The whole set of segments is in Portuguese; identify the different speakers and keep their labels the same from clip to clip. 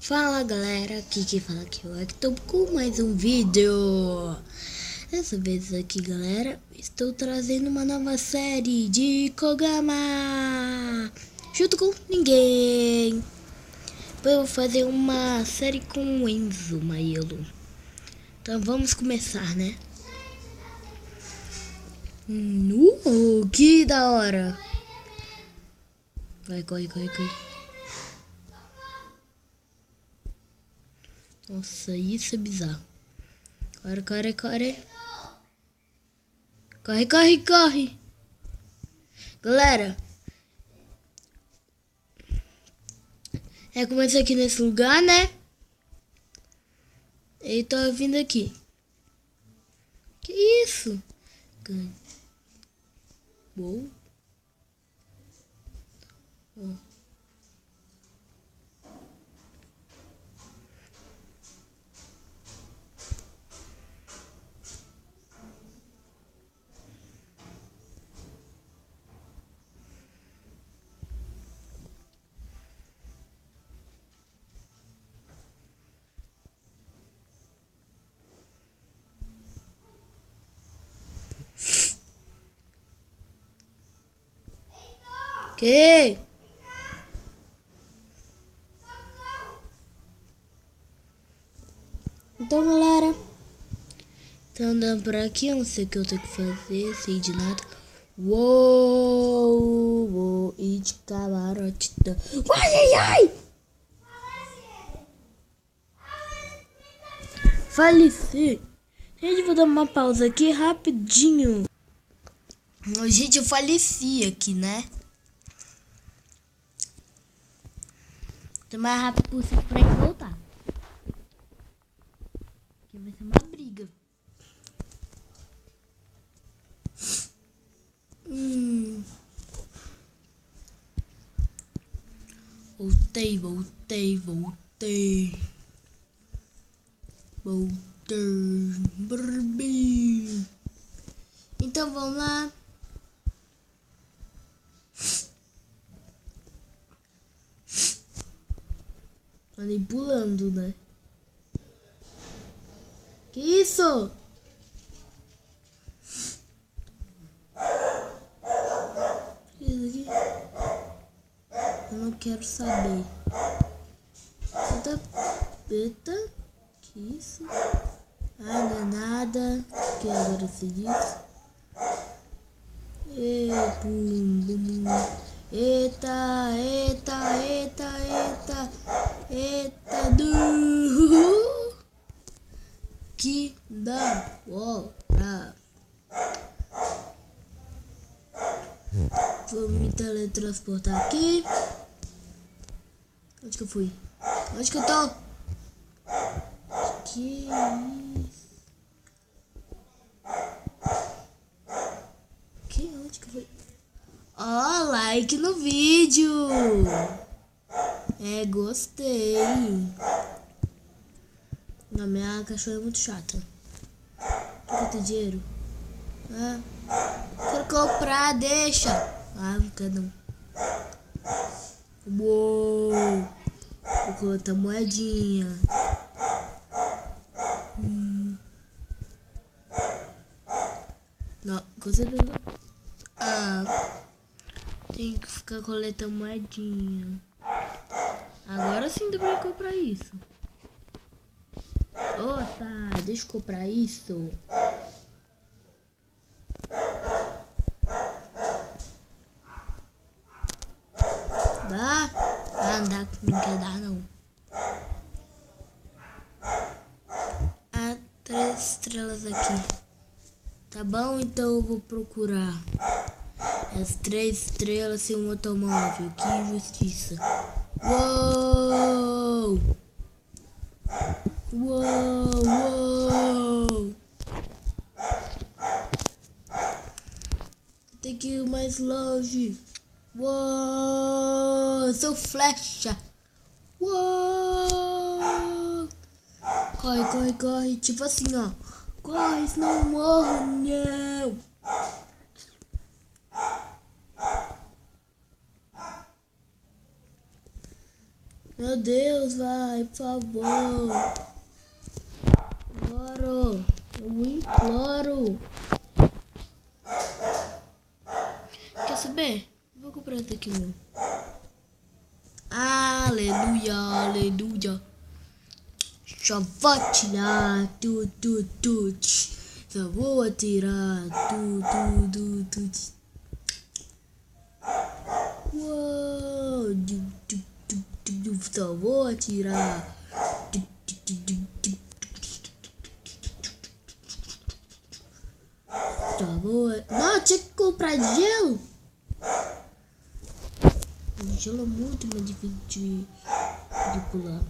Speaker 1: Fala galera, aqui quem fala aqui é o Hector com mais um vídeo. Dessa vez aqui galera, estou trazendo uma nova série de Kogama junto com ninguém. Eu vou fazer uma série com o Enzo Maelo. Então vamos começar, né? Que da hora. Vai, corre. Nossa, isso é bizarro. Corre. Corre. Galera, começar aqui nesse lugar, né? Ele tá vindo aqui. Que isso? Uou. Que? Então galera, tá andando por aqui, eu não sei o que eu tenho que fazer, sei de nada. Uou, e de camarote. Ai! Faleci. Gente, vou dar uma pausa aqui rapidinho. Gente, eu faleci aqui, né? Tô mais rápido possível pra ele voltar. Aqui vai ser uma briga. Voltei. Barbie. Então vamos lá. Andei pulando, né? Que isso? Eu não quero saber. Eita, que isso? Ai, não é nada. Que agora se diz? Bum. Eita. Que da hora. Vou me teletransportar aqui. Onde que eu fui? Onde que eu tô? Que isso? Onde que eu fui? Ó, like no vídeo. Gostei. A minha cachorra é muito chata. Quer ter dinheiro? Quero comprar, deixa. Não quero não. Uou. Vou colocar moedinha. Não, com certeza não. Tem que ficar coletando moedinha. Agora sim dá pra comprar isso. Tá, deixa eu comprar isso. Dá? Não dá, não quer dar não. 3 estrelas aqui. Tá bom, então eu vou procurar as 3 estrelas sem um automóvel. Que injustiça. Uou. Tem que ir mais longe. Uou. Sou flecha. Uou. Corre. Tipo assim, ó. Corre, senão eu morro. Não. Meu Deus, vai, por favor. Imploro. Eu imploro. Quer saber? Vou comprar esse aqui mesmo. Aleluia, aleluia. Só vou tirar tu. Só vou atirar tu. Uou, só vou atirar. Só vou. Não, tinha que comprar gelo. O gelo é muito mais difícil de pular.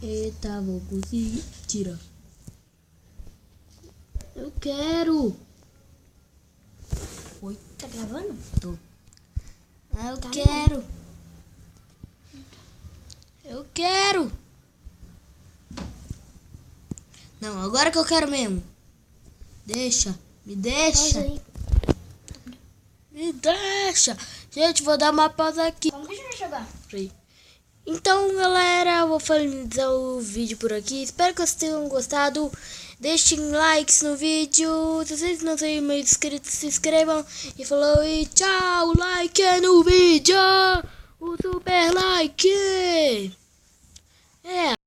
Speaker 1: Eita, vou conseguir. Tira. Eu quero.
Speaker 2: Oi, tá gravando?
Speaker 1: Tô. Eu quero. Não, agora que eu quero mesmo. Me deixa. Me deixa. Gente, vou dar uma pausa aqui.
Speaker 2: Como que a gente vai jogar?
Speaker 1: Então, galera, eu vou finalizar o vídeo por aqui. Espero que vocês tenham gostado. Deixem likes no vídeo. Se vocês não são meio inscritos, se inscrevam. E falou e tchau. Like no vídeo. O super like. É.